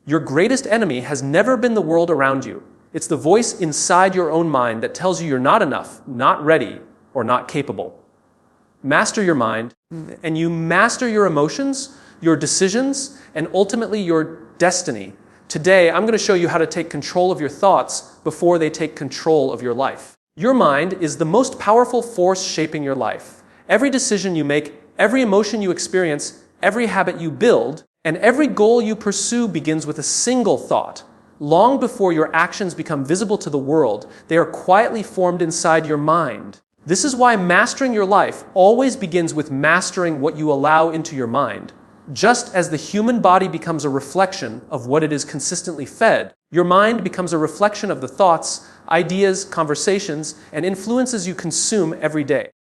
Your greatest enemy has never been the world around you. It's the voice inside your own mind that tells you you're not enough, not ready, or not capable. Master your mind, and you master your emotions, your decisions, and ultimately your destiny. Today, I'm going to show you how to take control of your thoughts before they take control of your life. Your mind is the most powerful force shaping your life. Every decision you make, every emotion you experience, every habit you build, and every goal you pursue begins with a single thought. Long before your actions become visible to the world, they are quietly formed inside your mind. This is why mastering your life always begins with mastering what you allow into your mind. Just as the human body becomes a reflection of what it is consistently fed, your mind becomes a reflection of the thoughts, ideas, conversations, and influences you consume every day.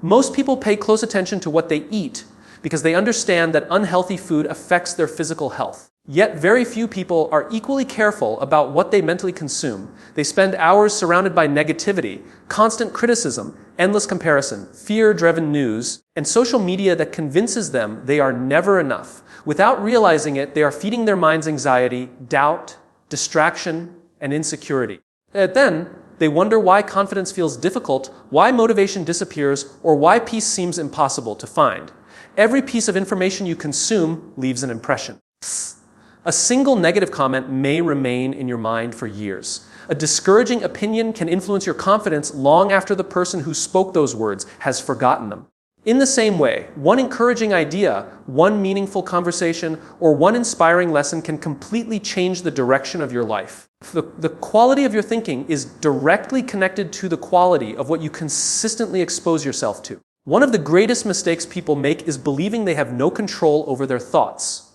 Most people pay close attention to what they eat because they understand that unhealthy food affects their physical health. Yet very few people are equally careful about what they mentally consume. They spend hours surrounded by negativity, constant criticism, endless comparison, fear-driven news, and social media that convinces them they are never enough. Without realizing it, they are feeding their minds anxiety, doubt, distraction, and insecurity. And then, they wonder why confidence feels difficult, why motivation disappears, or why peace seems impossible to find. Every piece of information you consume leaves an impression. A single negative comment may remain in your mind for years. A discouraging opinion can influence your confidence long after the person who spoke those words has forgotten them. In the same way, one encouraging idea, one meaningful conversation, or one inspiring lesson can completely change the direction of your life. The quality of your thinking is directly connected to the quality of what you consistently expose yourself to. One of the greatest mistakes people make is believing they have no control over their thoughts.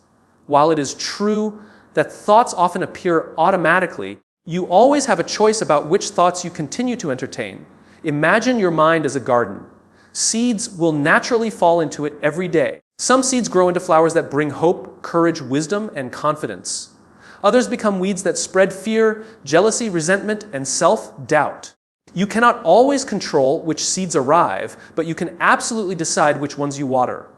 While it is true that thoughts often appear automatically, you always have a choice about which thoughts you continue to entertain. Imagine your mind as a garden. Seeds will naturally fall into it every day. Some seeds grow into flowers that bring hope, courage, wisdom, and confidence. Others become weeds that spread fear, jealousy, resentment, and self-doubt. You cannot always control which seeds arrive, but you can absolutely decide which ones you water.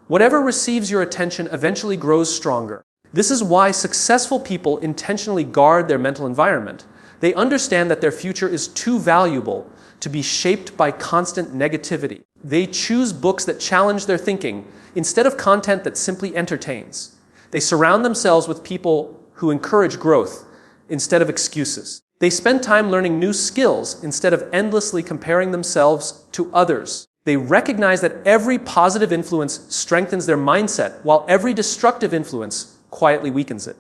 Whatever receives your attention eventually grows stronger. This is why successful people intentionally guard their mental environment. They understand that their future is too valuable to be shaped by constant negativity. They choose books that challenge their thinking instead of content that simply entertains. They surround themselves with people who encourage growth instead of excuses. They spend time learning new skills instead of endlessly comparing themselves to others. They recognize that every positive influence strengthens their mindset, while every destructive influence quietly weakens it.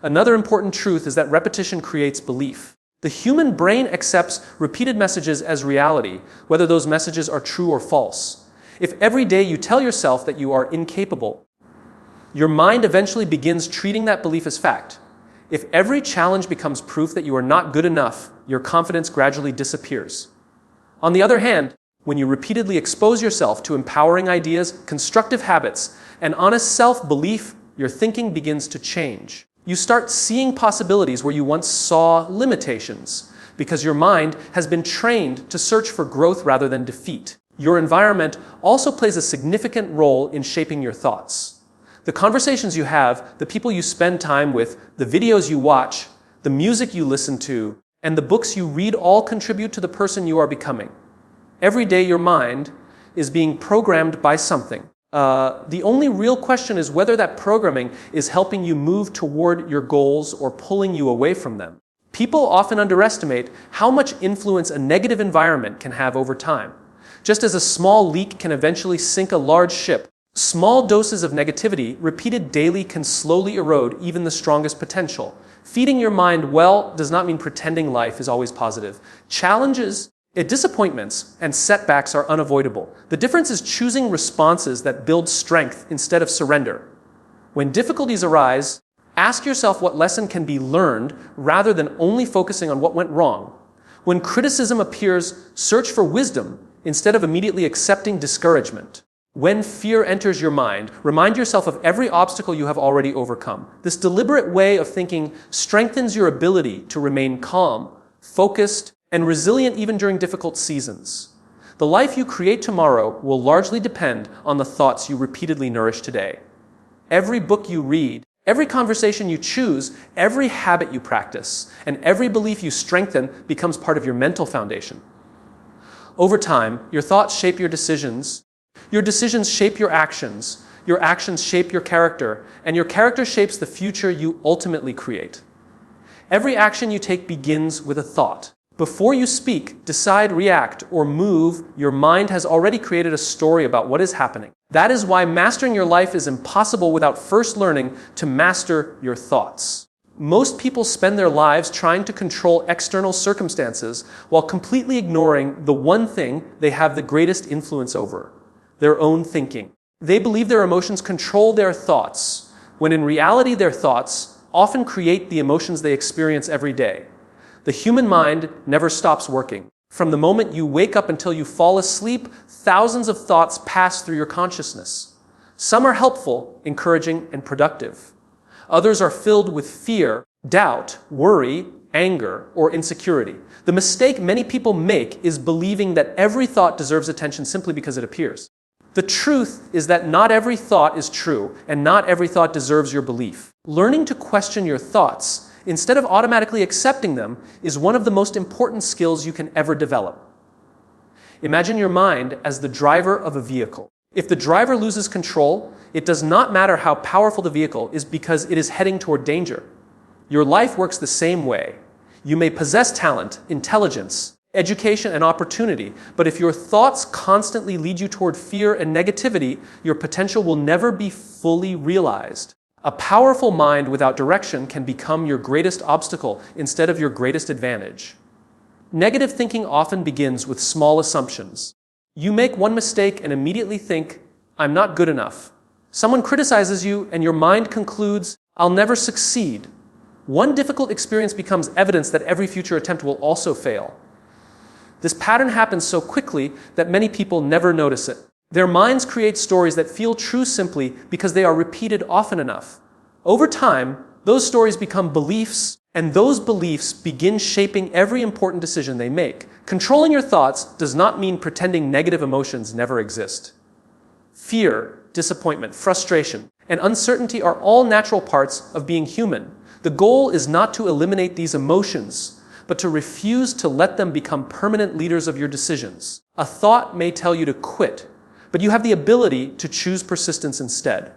Another important truth is that repetition creates belief. The human brain accepts repeated messages as reality, whether those messages are true or false. If every day you tell yourself that you are incapable, your mind eventually begins treating that belief as fact. If every challenge becomes proof that you are not good enough, your confidence gradually disappears. On the other hand, when you repeatedly expose yourself to empowering ideas, constructive habits, and honest self-belief, your thinking begins to change. You start seeing possibilities where you once saw limitations, because your mind has been trained to search for growth rather than defeat. Your environment also plays a significant role in shaping your thoughts. The conversations you have, the people you spend time with, the videos you watch, the music you listen to, and the books you read all contribute to the person you are becoming. Every day your mind is being programmed by something. The only real question is whether that programming is helping you move toward your goals or pulling you away from them. People often underestimate how much influence a negative environment can have over time. Just as a small leak can eventually sink a large ship, small doses of negativity repeated daily can slowly erode even the strongest potential. Feeding your mind well does not mean pretending life is always positive. Disappointments and setbacks are unavoidable. The difference is choosing responses that build strength instead of surrender. When difficulties arise, ask yourself what lesson can be learned rather than only focusing on what went wrong. When criticism appears, search for wisdom instead of immediately accepting discouragement. When fear enters your mind, remind yourself of every obstacle you have already overcome. This deliberate way of thinking strengthens your ability to remain calm, focused, and resilient even during difficult seasons. The life you create tomorrow will largely depend on the thoughts you repeatedly nourish today. Every book you read, Every conversation you choose, every habit you practice, and every belief you strengthen becomes part of your mental foundation. Over time, your thoughts shape your decisions shape your actions shape your character, and your character shapes the future you ultimately create. Every action you take begins with a thought. Before you speak, decide, react, or move, your mind has already created a story about what is happening. That is why mastering your life is impossible without first learning to master your thoughts. Most people spend their lives trying to control external circumstances while completely ignoring the one thing they have the greatest influence over: their own thinking. They believe their emotions control their thoughts, when in reality their thoughts often create the emotions they experience every day. The human mind never stops working. From the moment you wake up until you fall asleep, thousands of thoughts pass through your consciousness. Some are helpful, encouraging, and productive. Others are filled with fear, doubt, worry, anger, or insecurity. The mistake many people make is believing that every thought deserves attention simply because it appears. The truth is that not every thought is true, and not every thought deserves your belief. Learning to question your thoughts, instead of automatically accepting them, is one of the most important skills you can ever develop. Imagine your mind as the driver of a vehicle. If the driver loses control, it does not matter how powerful the vehicle is because it is heading toward danger. Your life works the same way. You may possess talent, intelligence, education, and opportunity, but if your thoughts constantly lead you toward fear and negativity, your potential will never be fully realized. A powerful mind without direction can become your greatest obstacle instead of your greatest advantage. Negative thinking often begins with small assumptions. You make one mistake and immediately think, "I'm not good enough." Someone criticizes you and your mind concludes, "I'll never succeed." One difficult experience becomes evidence that every future attempt will also fail. This pattern happens so quickly that many people never notice it. Their minds create stories that feel true simply because they are repeated often enough. Over time, those stories become beliefs, and those beliefs begin shaping every important decision they make. Controlling your thoughts does not mean pretending negative emotions never exist. Fear, disappointment, frustration, and uncertainty are all natural parts of being human. The goal is not to eliminate these emotions, but to refuse to let them become permanent leaders of your decisions. A thought may tell you to quit, but you have the ability to choose persistence instead.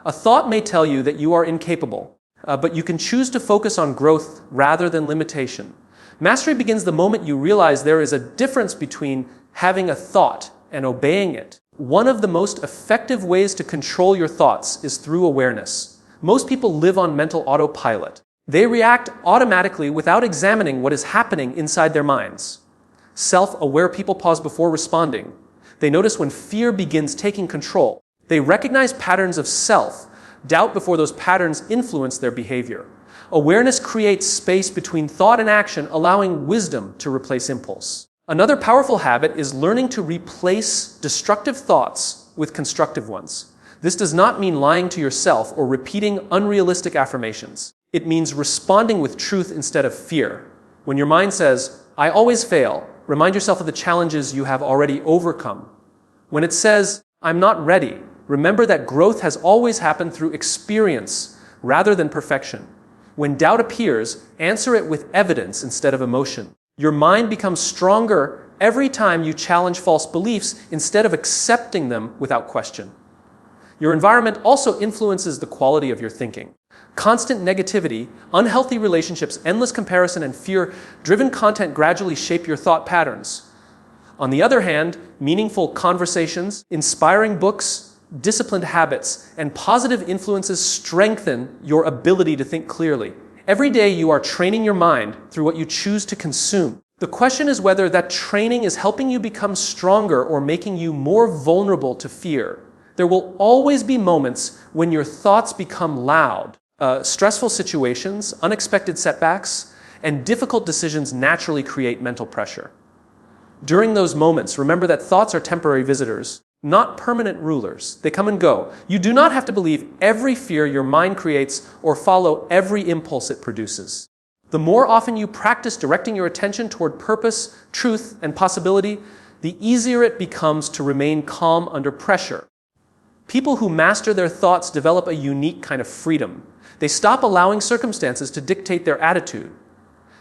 A thought may tell you that you are incapable, but you can choose to focus on growth rather than limitation. Mastery begins the moment you realize there is a difference between having a thought and obeying it. One of the most effective ways to control your thoughts is through awareness. Most people live on mental autopilot. They react automatically without examining what is happening inside their minds. Self-aware people pause before responding. They notice when fear begins taking control. They recognize patterns of self-doubt before those patterns influence their behavior. Awareness creates space between thought and action, allowing wisdom to replace impulse. Another powerful habit is learning to replace destructive thoughts with constructive ones. This does not mean lying to yourself or repeating unrealistic affirmations. It means responding with truth instead of fear. When your mind says, "I always fail," remind yourself of the challenges you have already overcome. When it says, "I'm not ready," remember that growth has always happened through experience rather than perfection. When doubt appears, answer it with evidence instead of emotion. Your mind becomes stronger every time you challenge false beliefs instead of accepting them without question. Your environment also influences the quality of your thinking. Constant negativity, unhealthy relationships, endless comparison, and fear-driven content gradually shape your thought patterns. On the other hand, meaningful conversations, inspiring books, disciplined habits, and positive influences strengthen your ability to think clearly. Every day you are training your mind through what you choose to consume. The question is whether that training is helping you become stronger or making you more vulnerable to fear. There will always be moments when your thoughts become loud. Stressful situations, unexpected setbacks, and difficult decisions naturally create mental pressure. During those moments, remember that thoughts are temporary visitors, not permanent rulers. They come and go. You do not have to believe every fear your mind creates or follow every impulse it produces. The more often you practice directing your attention toward purpose, truth, and possibility, the easier it becomes to remain calm under pressure. People who master their thoughts develop a unique kind of freedom. They stop allowing circumstances to dictate their attitude.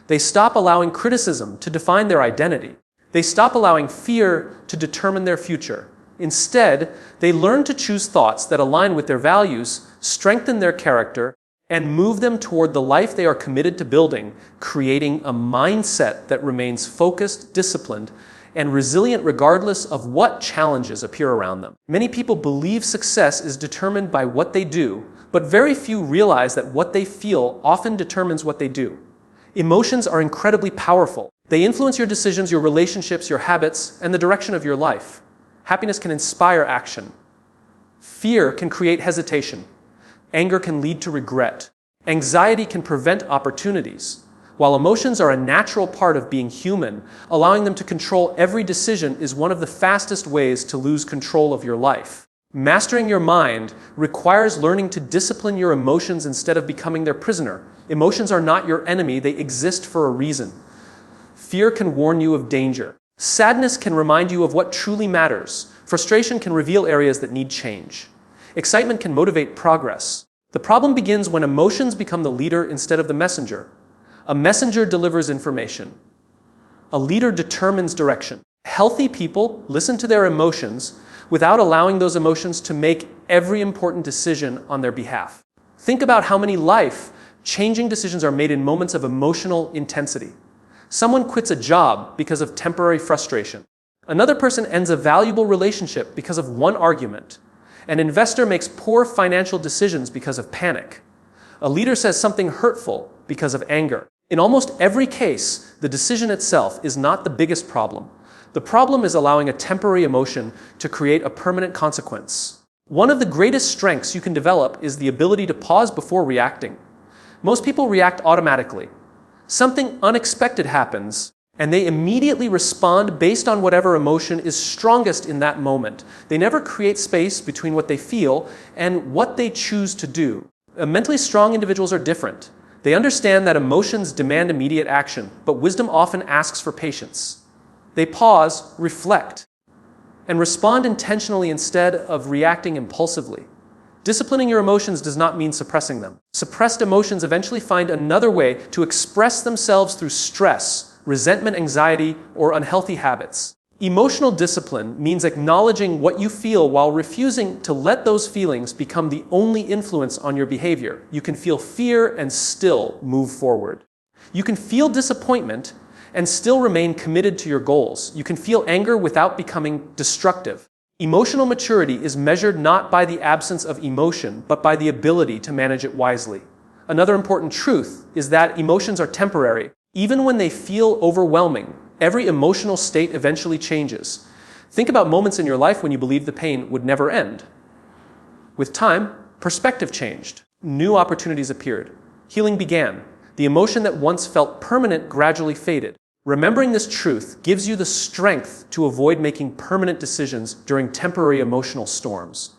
They stop allowing criticism to define their identity. They stop allowing fear to determine their future. Instead, they learn to choose thoughts that align with their values, strengthen their character, and move them toward the life they are committed to building, creating a mindset that remains focused, disciplined, and resilient regardless of what challenges appear around them. Many people believe success is determined by what they do, but very few realize that what they feel often determines what they do. Emotions are incredibly powerful. They influence your decisions, your relationships, your habits, and the direction of your life. Happiness can inspire action. Fear can create hesitation. Anger can lead to regret. Anxiety can prevent opportunities. While emotions are a natural part of being human, allowing them to control every decision is one of the fastest ways to lose control of your life. Mastering your mind requires learning to discipline your emotions instead of becoming their prisoner. Emotions are not your enemy, they exist for a reason. Fear can warn you of danger. Sadness can remind you of what truly matters. Frustration can reveal areas that need change. Excitement can motivate progress. The problem begins when emotions become the leader instead of the messenger. A messenger delivers information. A leader determines direction. Healthy people listen to their emotions without allowing those emotions to make every important decision on their behalf. Think about how many life-changing decisions are made in moments of emotional intensity. Someone quits a job because of temporary frustration. Another person ends a valuable relationship because of one argument. An investor makes poor financial decisions because of panic. A leader says something hurtful because of anger. In almost every case, the decision itself is not the biggest problem. The problem is allowing a temporary emotion to create a permanent consequence. One of the greatest strengths you can develop is the ability to pause before reacting. Most people react automatically. Something unexpected happens, and they immediately respond based on whatever emotion is strongest in that moment. They never create space between what they feel and what they choose to do. Mentally strong individuals are different. They understand that emotions demand immediate action, but wisdom often asks for patience. They pause, reflect, and respond intentionally instead of reacting impulsively. Disciplining your emotions does not mean suppressing them. Suppressed emotions eventually find another way to express themselves through stress, resentment, anxiety, or unhealthy habits. Emotional discipline means acknowledging what you feel while refusing to let those feelings become the only influence on your behavior. You can feel fear and still move forward. You can feel disappointment and still remain committed to your goals. You can feel anger without becoming destructive. Emotional maturity is measured not by the absence of emotion, but by the ability to manage it wisely. Another important truth is that emotions are temporary. Even when they feel overwhelming, every emotional state eventually changes. Think about moments in your life when you believed the pain would never end. With time, perspective changed. New opportunities appeared. Healing began. The emotion that once felt permanent gradually faded. Remembering this truth gives you the strength to avoid making permanent decisions during temporary emotional storms.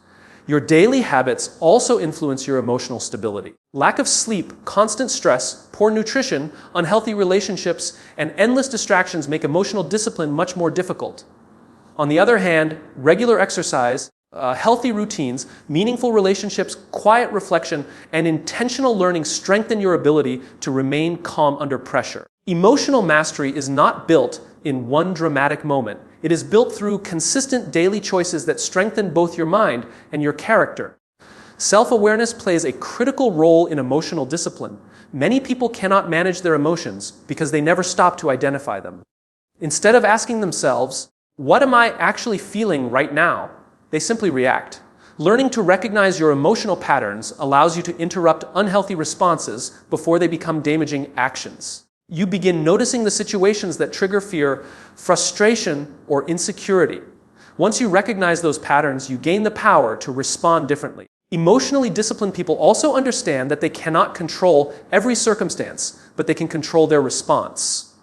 Your daily habits also influence your emotional stability. Lack of sleep, constant stress, poor nutrition, unhealthy relationships, and endless distractions make emotional discipline much more difficult. On the other hand, regular exercise, healthy routines, meaningful relationships, quiet reflection, and intentional learning strengthen your ability to remain calm under pressure. Emotional mastery is not built in one dramatic moment. It is built through consistent daily choices that strengthen both your mind and your character. Self-awareness plays a critical role in emotional discipline. Many people cannot manage their emotions because they never stop to identify them. Instead of asking themselves, "What am I actually feeling right now?" they simply react. Learning to recognize your emotional patterns allows you to interrupt unhealthy responses before they become damaging actions. You begin noticing the situations that trigger fear, frustration, or insecurity. Once you recognize those patterns, you gain the power to respond differently. Emotionally disciplined people also understand that they cannot control every circumstance, but they can control their response.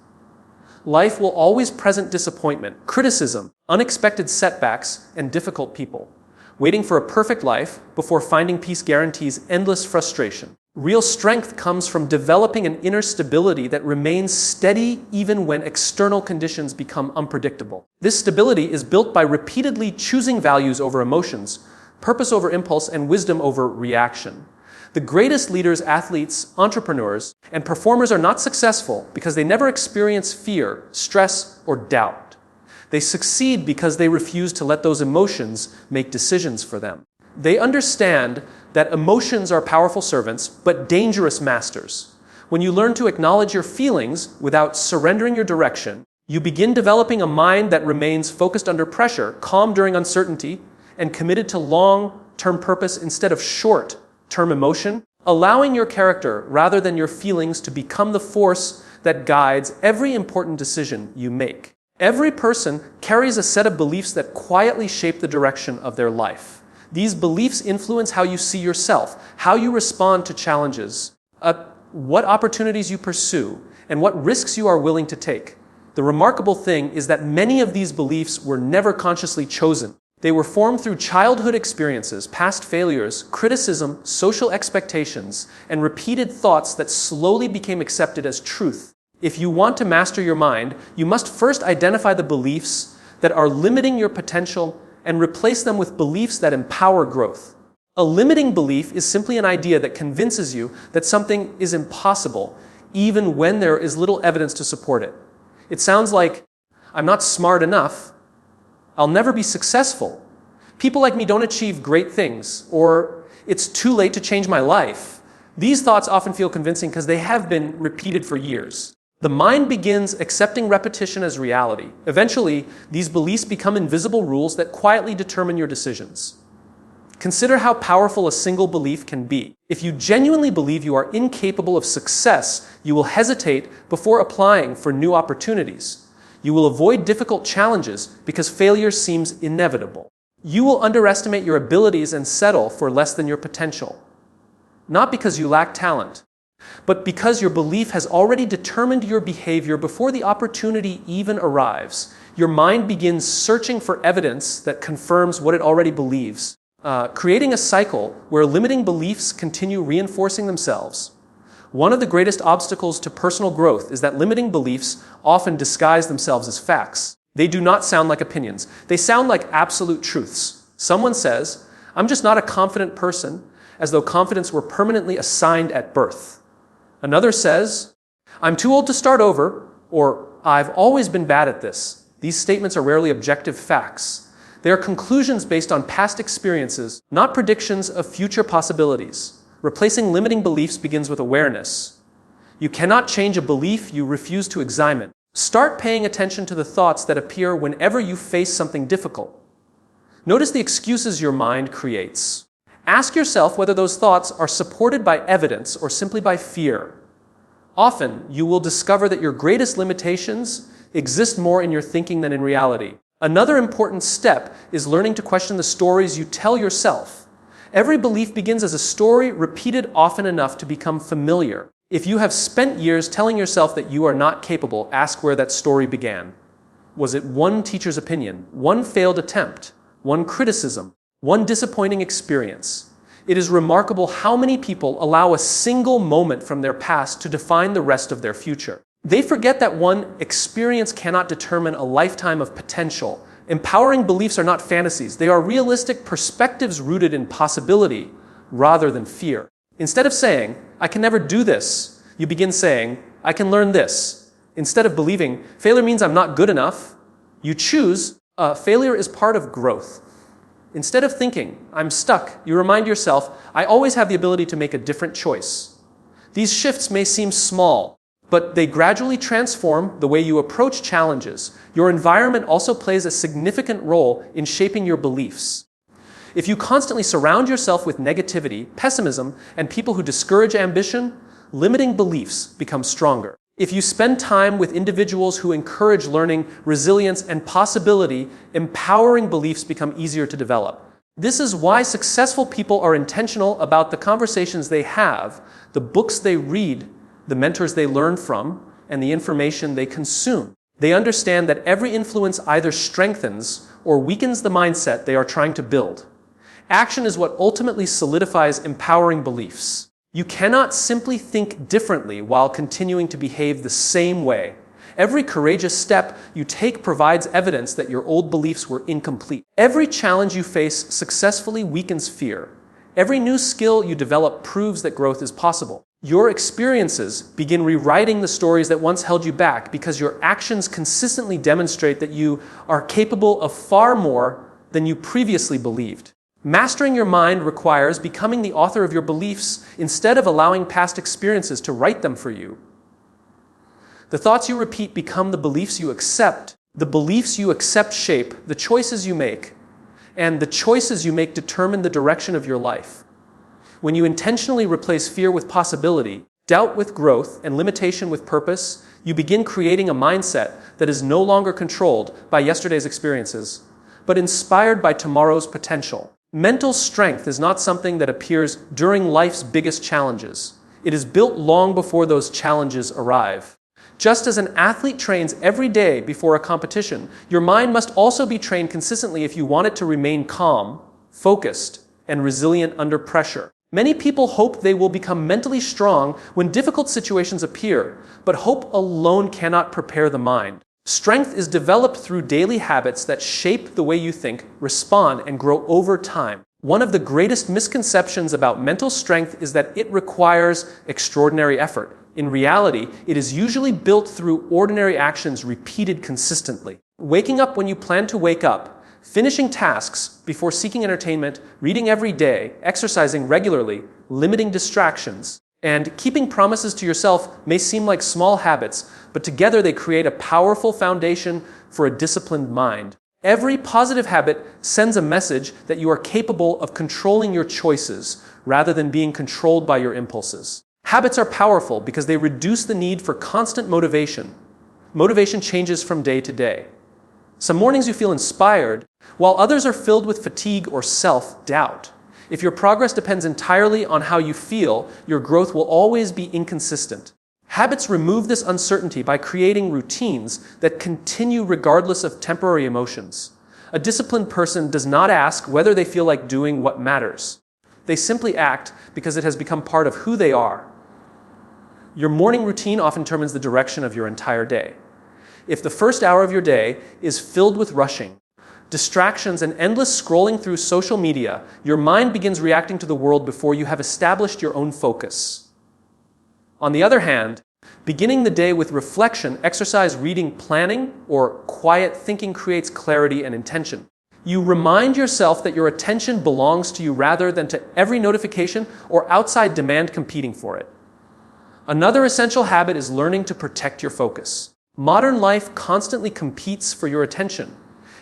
Life will always present disappointment, criticism, unexpected setbacks, and difficult people. Waiting for a perfect life before finding peace guarantees endless frustration. Real strength comes from developing an inner stability that remains steady even when external conditions become unpredictable. This stability is built by repeatedly choosing values over emotions, purpose over impulse, and wisdom over reaction. The greatest leaders, athletes, entrepreneurs, and performers are not successful because they never experience fear, stress, or doubt. They succeed because they refuse to let those emotions make decisions for them. They understand that emotions are powerful servants, but dangerous masters. When you learn to acknowledge your feelings without surrendering your direction, you begin developing a mind that remains focused under pressure, calm during uncertainty, and committed to long-term purpose instead of short-term emotion, allowing your character rather than your feelings to become the force that guides every important decision you make. Every person carries a set of beliefs that quietly shape the direction of their life. These beliefs influence how you see yourself, how you respond to challenges, what opportunities you pursue, and what risks you are willing to take. The remarkable thing is that many of these beliefs were never consciously chosen. They were formed through childhood experiences, past failures, criticism, social expectations, and repeated thoughts that slowly became accepted as truth. If you want to master your mind, you must first identify the beliefs that are limiting your potential and replace them with beliefs that empower growth. A limiting belief is simply an idea that convinces you that something is impossible, even when there is little evidence to support it. It sounds like, I'm not smart enough, I'll never be successful, people like me don't achieve great things, or it's too late to change my life. These thoughts often feel convincing because they have been repeated for years. The mind begins accepting repetition as reality. Eventually, these beliefs become invisible rules that quietly determine your decisions. Consider how powerful a single belief can be. If you genuinely believe you are incapable of success, you will hesitate before applying for new opportunities. You will avoid difficult challenges because failure seems inevitable. You will underestimate your abilities and settle for less than your potential. Not because you lack talent, but because your belief has already determined your behavior before the opportunity even arrives. Your mind begins searching for evidence that confirms what it already believes, creating a cycle where limiting beliefs continue reinforcing themselves. One of the greatest obstacles to personal growth is that limiting beliefs often disguise themselves as facts. They do not sound like opinions. They sound like absolute truths. Someone says, "I'm just not a confident person," as though confidence were permanently assigned at birth. Another says, "I'm too old to start over," or "I've always been bad at this." These statements are rarely objective facts. They are conclusions based on past experiences, not predictions of future possibilities. Replacing limiting beliefs begins with awareness. You cannot change a belief you refuse to examine. Start paying attention to the thoughts that appear whenever you face something difficult. Notice the excuses your mind creates. Ask yourself whether those thoughts are supported by evidence or simply by fear. Often, you will discover that your greatest limitations exist more in your thinking than in reality. Another important step is learning to question the stories you tell yourself. Every belief begins as a story repeated often enough to become familiar. If you have spent years telling yourself that you are not capable, ask where that story began. Was it one teacher's opinion, one failed attempt, one criticism, one disappointing experience? It is remarkable how many people allow a single moment from their past to define the rest of their future. They forget that one experience cannot determine a lifetime of potential. Empowering beliefs are not fantasies. They are realistic perspectives rooted in possibility rather than fear. Instead of saying, "I can never do this," you begin saying, "I can learn this." Instead of believing, "Failure means I'm not good enough," you choose, "Failure is part of growth." Instead of thinking, "I'm stuck," you remind yourself, "I always have the ability to make a different choice." These shifts may seem small, but they gradually transform the way you approach challenges. Your environment also plays a significant role in shaping your beliefs. If you constantly surround yourself with negativity, pessimism, and people who discourage ambition, limiting beliefs become stronger. If you spend time with individuals who encourage learning, resilience, and possibility, empowering beliefs become easier to develop. This is why successful people are intentional about the conversations they have, the books they read, the mentors they learn from, and the information they consume. They understand that every influence either strengthens or weakens the mindset they are trying to build. Action is what ultimately solidifies empowering beliefs. You cannot simply think differently while continuing to behave the same way. Every courageous step you take provides evidence that your old beliefs were incomplete. Every challenge you face successfully weakens fear. Every new skill you develop proves that growth is possible. Your experiences begin rewriting the stories that once held you back because your actions consistently demonstrate that you are capable of far more than you previously believed. Mastering your mind requires becoming the author of your beliefs instead of allowing past experiences to write them for you. The thoughts you repeat become the beliefs you accept. The beliefs you accept shape the choices you make, and the choices you make determine the direction of your life. When you intentionally replace fear with possibility, doubt with growth, and limitation with purpose, you begin creating a mindset that is no longer controlled by yesterday's experiences, but inspired by tomorrow's potential. Mental strength is not something that appears during life's biggest challenges. It is built long before those challenges arrive. Just as an athlete trains every day before a competition, your mind must also be trained consistently if you want it to remain calm, focused, and resilient under pressure. Many people hope they will become mentally strong when difficult situations appear, but hope alone cannot prepare the mind. Strength is developed through daily habits that shape the way you think, respond, and grow over time. One of the greatest misconceptions about mental strength is that it requires extraordinary effort. In reality, it is usually built through ordinary actions repeated consistently. Waking up when you plan to wake up, finishing tasks before seeking entertainment, reading every day, exercising regularly, limiting distractions, and keeping promises to yourself may seem like small habits, but together they create a powerful foundation for a disciplined mind. Every positive habit sends a message that you are capable of controlling your choices rather than being controlled by your impulses. Habits are powerful because they reduce the need for constant motivation. Motivation changes from day to day. Some mornings you feel inspired, while others are filled with fatigue or self-doubt. If your progress depends entirely on how you feel, your growth will always be inconsistent. Habits remove this uncertainty by creating routines that continue regardless of temporary emotions. A disciplined person does not ask whether they feel like doing what matters. They simply act because it has become part of who they are. Your morning routine often determines the direction of your entire day. If the first hour of your day is filled with rushing, distractions, and endless scrolling through social media, your mind begins reacting to the world before you have established your own focus. On the other hand, beginning the day with reflection, exercise, reading, planning, or quiet thinking creates clarity and intention. You remind yourself that your attention belongs to you rather than to every notification or outside demand competing for it. Another essential habit is learning to protect your focus. Modern life constantly competes for your attention.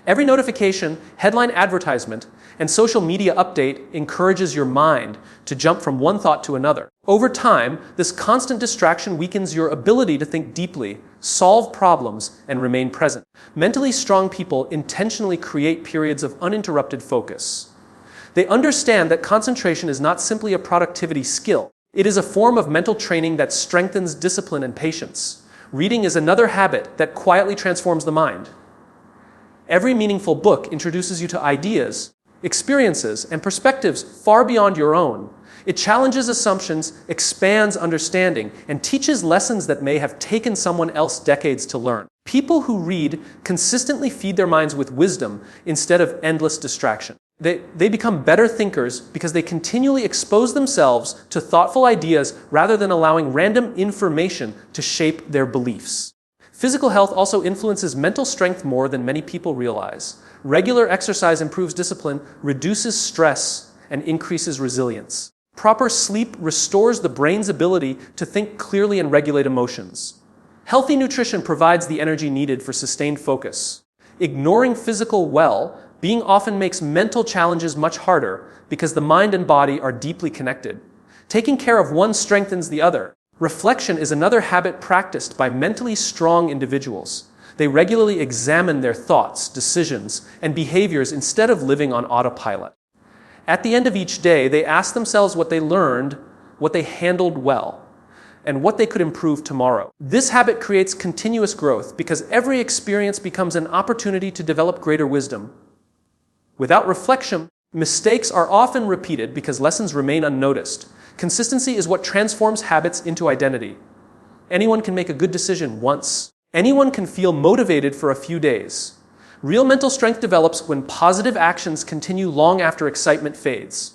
Every notification, headline advertisement, and social media update encourages your mind to jump from one thought to another. Over time, this constant distraction weakens your ability to think deeply, solve problems, and remain present. Mentally strong people intentionally create periods of uninterrupted focus. They understand that concentration is not simply a productivity skill. It is a form of mental training that strengthens discipline and patience. Reading is another habit that quietly transforms the mind. Every meaningful book introduces you to ideas, experiences, and perspectives far beyond your own. It challenges assumptions, expands understanding, and teaches lessons that may have taken someone else decades to learn. People who read consistently feed their minds with wisdom instead of endless distraction. They become better thinkers because they continually expose themselves to thoughtful ideas rather than allowing random information to shape their beliefs. Physical health also influences mental strength more than many people realize. Regular exercise improves discipline, reduces stress, and increases resilience. Proper sleep restores the brain's ability to think clearly and regulate emotions. Healthy nutrition provides the energy needed for sustained focus. Ignoring physical well-being often makes mental challenges much harder because the mind and body are deeply connected. Taking care of one strengthens the other. Reflection is another habit practiced by mentally strong individuals. They regularly examine their thoughts, decisions, and behaviors instead of living on autopilot. At the end of each day, they ask themselves what they learned, what they handled well, and what they could improve tomorrow. This habit creates continuous growth because every experience becomes an opportunity to develop greater wisdom. Without reflection, mistakes are often repeated because lessons remain unnoticed. Consistency is what transforms habits into identity. Anyone can make a good decision once. Anyone can feel motivated for a few days. Real mental strength develops when positive actions continue long after excitement fades.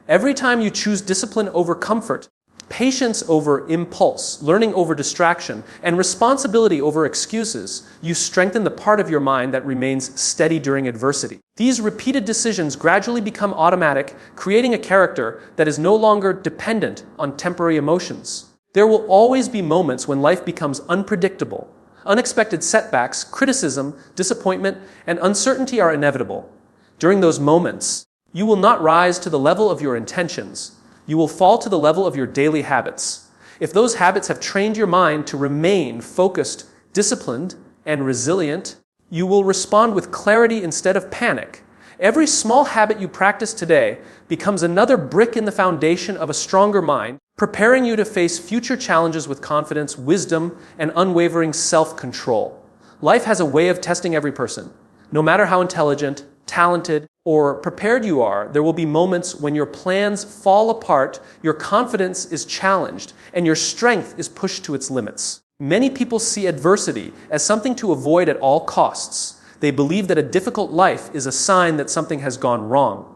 Every time you choose discipline over comfort, patience over impulse, learning over distraction, and responsibility over excuses, you strengthen the part of your mind that remains steady during adversity. These repeated decisions gradually become automatic, creating a character that is no longer dependent on temporary emotions. There will always be moments when life becomes unpredictable. Unexpected setbacks, criticism, disappointment, and uncertainty are inevitable. During those moments, you will not rise to the level of your intentions. You will fall to the level of your daily habits. If those habits have trained your mind to remain focused, disciplined, and resilient, you will respond with clarity instead of panic. Every small habit you practice today becomes another brick in the foundation of a stronger mind, preparing you to face future challenges with confidence, wisdom, and unwavering self-control. Life has a way of testing every person. No matter how intelligent, talented, or prepared you are, there will be moments when your plans fall apart, your confidence is challenged, and your strength is pushed to its limits. Many people see adversity as something to avoid at all costs. They believe that a difficult life is a sign that something has gone wrong.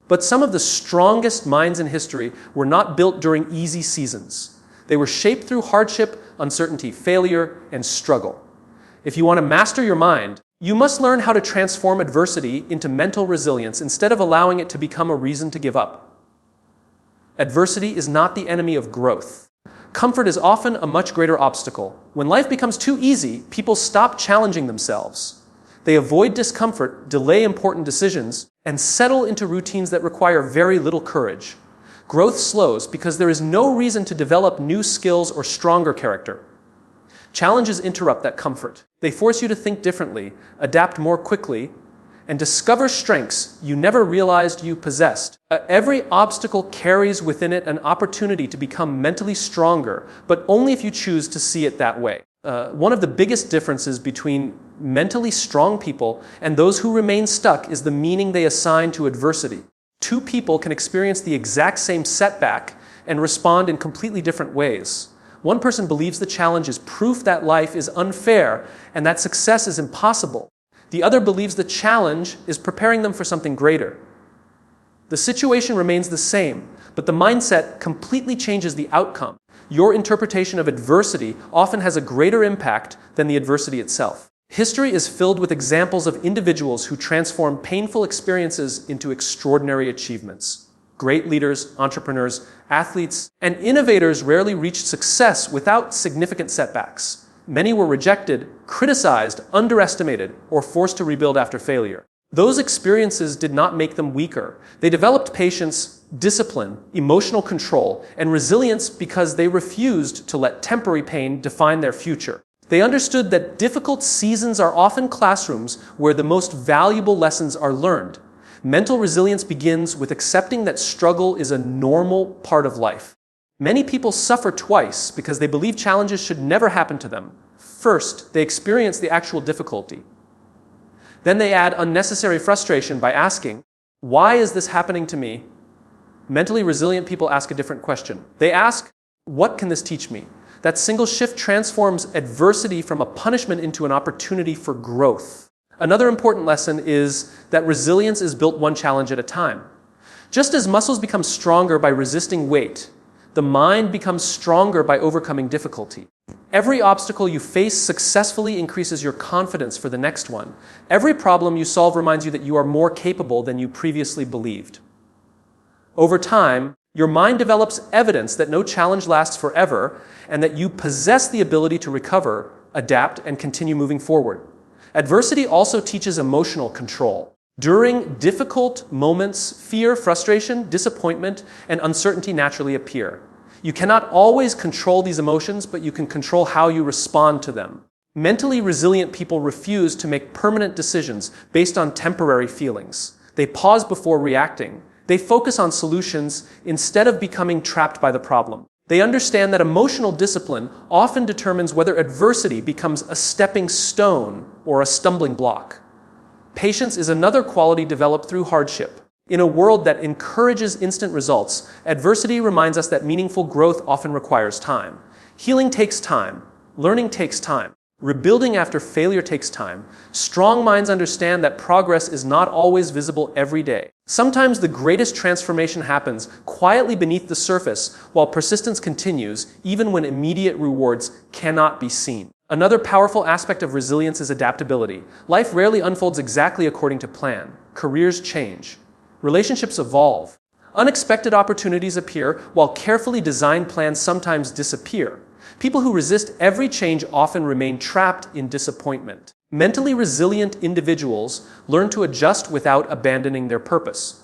But some of the strongest minds in history were not built during easy seasons. They were shaped through hardship, uncertainty, failure, and struggle. If you want to master your mind, you must learn how to transform adversity into mental resilience instead of allowing it to become a reason to give up. Adversity is not the enemy of growth. Comfort is often a much greater obstacle. When life becomes too easy, people stop challenging themselves. They avoid discomfort, delay important decisions, and settle into routines that require very little courage. Growth slows because there is no reason to develop new skills or stronger character. Challenges interrupt that comfort. They force you to think differently, adapt more quickly, and discover strengths you never realized you possessed. Every obstacle carries within it an opportunity to become mentally stronger, but only if you choose to see it that way. One of the biggest differences between mentally strong people and those who remain stuck is the meaning they assign to adversity. Two people can experience the exact same setback and respond in completely different ways. One person believes the challenge is proof that life is unfair and that success is impossible. The other believes the challenge is preparing them for something greater. The situation remains the same, but the mindset completely changes the outcome. Your interpretation of adversity often has a greater impact than the adversity itself. History is filled with examples of individuals who transform painful experiences into extraordinary achievements. Great leaders, entrepreneurs, athletes, and innovators rarely reached success without significant setbacks. Many were rejected, criticized, underestimated, or forced to rebuild after failure. Those experiences did not make them weaker. They developed patience, discipline, emotional control, and resilience because they refused to let temporary pain define their future. They understood that difficult seasons are often classrooms where the most valuable lessons are learned. Mental resilience begins with accepting that struggle is a normal part of life. Many people suffer twice because they believe challenges should never happen to them. First, they experience the actual difficulty. Then they add unnecessary frustration by asking, "Why is this happening to me?" Mentally resilient people ask a different question. They ask, "What can this teach me?" That single shift transforms adversity from a punishment into an opportunity for growth. Another important lesson is that resilience is built one challenge at a time. Just as muscles become stronger by resisting weight, the mind becomes stronger by overcoming difficulty. Every obstacle you face successfully increases your confidence for the next one. Every problem you solve reminds you that you are more capable than you previously believed. Over time, your mind develops evidence that no challenge lasts forever and that you possess the ability to recover, adapt, and continue moving forward. Adversity also teaches emotional control. During difficult moments, fear, frustration, disappointment, and uncertainty naturally appear. You cannot always control these emotions, but you can control how you respond to them. Mentally resilient people refuse to make permanent decisions based on temporary feelings. They pause before reacting. They focus on solutions instead of becoming trapped by the problem. They understand that emotional discipline often determines whether adversity becomes a stepping stone or a stumbling block. Patience is another quality developed through hardship. In a world that encourages instant results, adversity reminds us that meaningful growth often requires time. Healing takes time. Learning takes time. Rebuilding after failure takes time. Strong minds understand that progress is not always visible every day. Sometimes the greatest transformation happens quietly beneath the surface while persistence continues, even when immediate rewards cannot be seen. Another powerful aspect of resilience is adaptability. Life rarely unfolds exactly according to plan. Careers change. Relationships evolve. Unexpected opportunities appear, while carefully designed plans sometimes disappear. People who resist every change often remain trapped in disappointment. Mentally resilient individuals learn to adjust without abandoning their purpose.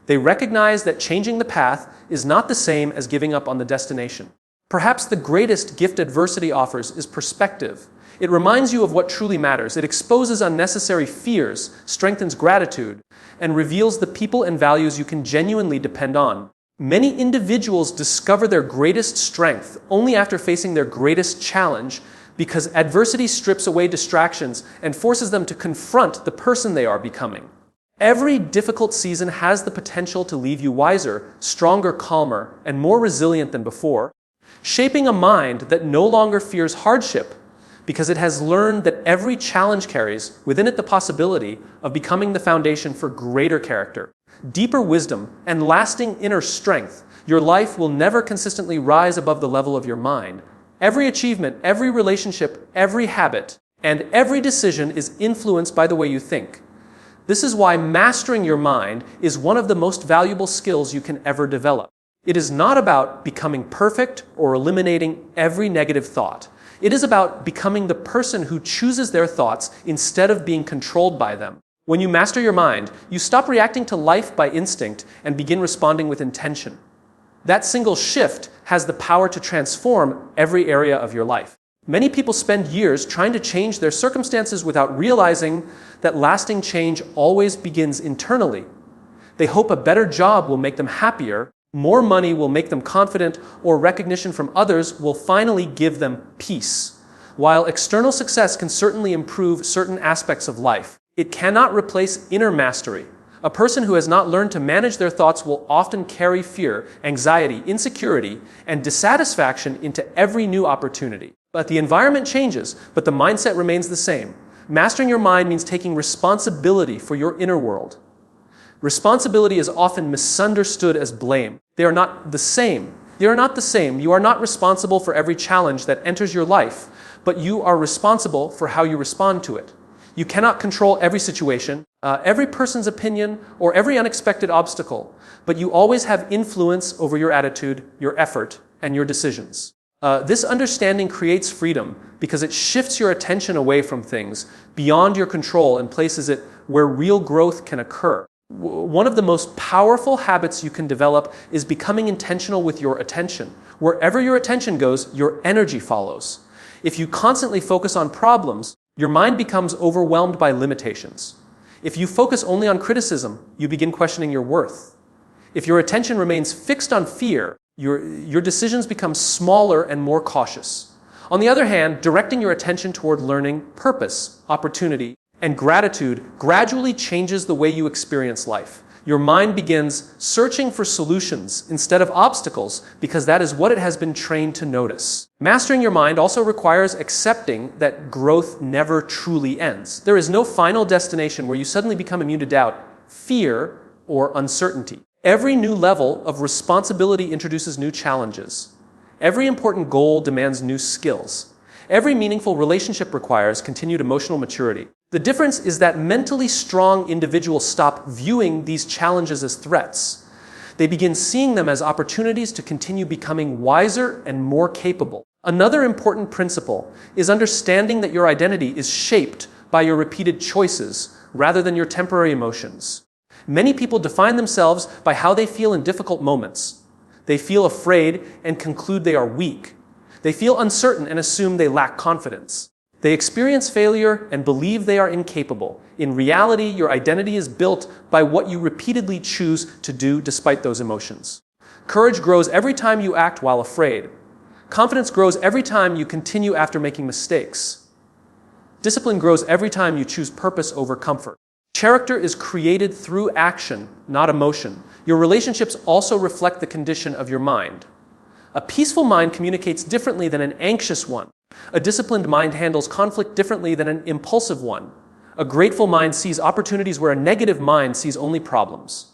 They recognize that changing the path is not the same as giving up on the destination. Perhaps the greatest gift adversity offers is perspective. It reminds you of what truly matters. It exposes unnecessary fears, strengthens gratitude, and reveals the people and values you can genuinely depend on. Many individuals discover their greatest strength only after facing their greatest challenge, because adversity strips away distractions and forces them to confront the person they are becoming. Every difficult season has the potential to leave you wiser, stronger, calmer, and more resilient than before, shaping a mind that no longer fears hardship because it has learned that every challenge carries within it the possibility of becoming the foundation for greater character, deeper wisdom, and lasting inner strength. Your life will never consistently rise above the level of your mind. Every achievement, every relationship, every habit, and every decision is influenced by the way you think. This is why mastering your mind is one of the most valuable skills you can ever develop. It is not about becoming perfect or eliminating every negative thought. It is about becoming the person who chooses their thoughts instead of being controlled by them. When you master your mind, you stop reacting to life by instinct and begin responding with intention. That single shift has the power to transform every area of your life. Many people spend years trying to change their circumstances without realizing that lasting change always begins internally. They hope a better job will make them happier, more money will make them confident, or recognition from others will finally give them peace. While external success can certainly improve certain aspects of life, it cannot replace inner mastery. A person who has not learned to manage their thoughts will often carry fear, anxiety, insecurity, and dissatisfaction into every new opportunity. But the environment changes, but the mindset remains the same. Mastering your mind means taking responsibility for your inner world. Responsibility is often misunderstood as blame. They are not the same. They are not the same. You are not responsible for every challenge that enters your life, but you are responsible for how you respond to it. You cannot control every situation, every person's opinion, or every unexpected obstacle, but you always have influence over your attitude, your effort, and your decisions. This understanding creates freedom because it shifts your attention away from things beyond your control and places it where real growth can occur. One of the most powerful habits you can develop is becoming intentional with your attention. Wherever your attention goes, your energy follows. If you constantly focus on problems, your mind becomes overwhelmed by limitations. If you focus only on criticism, you begin questioning your worth. If your attention remains fixed on fear, your decisions become smaller and more cautious. On the other hand, directing your attention toward learning, purpose, opportunity, and gratitude gradually changes the way you experience life. Your mind begins searching for solutions instead of obstacles because that is what it has been trained to notice. Mastering your mind also requires accepting that growth never truly ends. There is no final destination where you suddenly become immune to doubt, fear, or uncertainty. Every new level of responsibility introduces new challenges. Every important goal demands new skills. Every meaningful relationship requires continued emotional maturity. The difference is that mentally strong individuals stop viewing these challenges as threats. They begin seeing them as opportunities to continue becoming wiser and more capable. Another important principle is understanding that your identity is shaped by your repeated choices rather than your temporary emotions. Many people define themselves by how they feel in difficult moments. They feel afraid and conclude they are weak. They feel uncertain and assume they lack confidence. They experience failure and believe they are incapable. In reality, your identity is built by what you repeatedly choose to do despite those emotions. Courage grows every time you act while afraid. Confidence grows every time you continue after making mistakes. Discipline grows every time you choose purpose over comfort. Character is created through action, not emotion. Your relationships also reflect the condition of your mind. A peaceful mind communicates differently than an anxious one. A disciplined mind handles conflict differently than an impulsive one. A grateful mind sees opportunities where a negative mind sees only problems.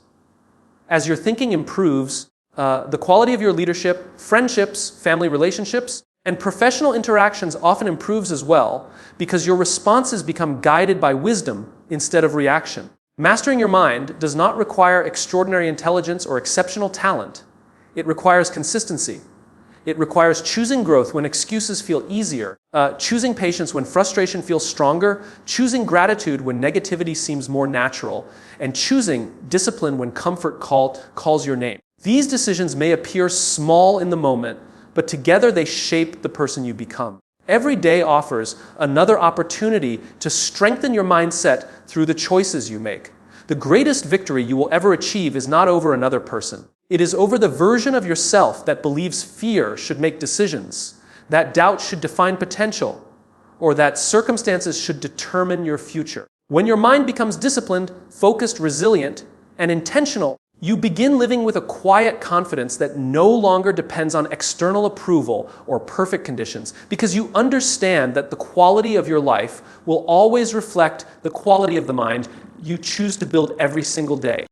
As your thinking improves, the quality of your leadership, friendships, family relationships, and professional interactions often improves as well, because your responses become guided by wisdom instead of reaction. Mastering your mind does not require extraordinary intelligence or exceptional talent. It requires consistency. It requires choosing growth when excuses feel easier, choosing patience when frustration feels stronger, choosing gratitude when negativity seems more natural, and choosing discipline when comfort calls your name. These decisions may appear small in the moment, but together they shape the person you become. Every day offers another opportunity to strengthen your mindset through the choices you make. The greatest victory you will ever achieve is not over another person. It is over the version of yourself that believes fear should make decisions, that doubt should define potential, or that circumstances should determine your future. When your mind becomes disciplined, focused, resilient, and intentional, you begin living with a quiet confidence that no longer depends on external approval or perfect conditions, because you understand that the quality of your life will always reflect the quality of the mind you choose to build every single day.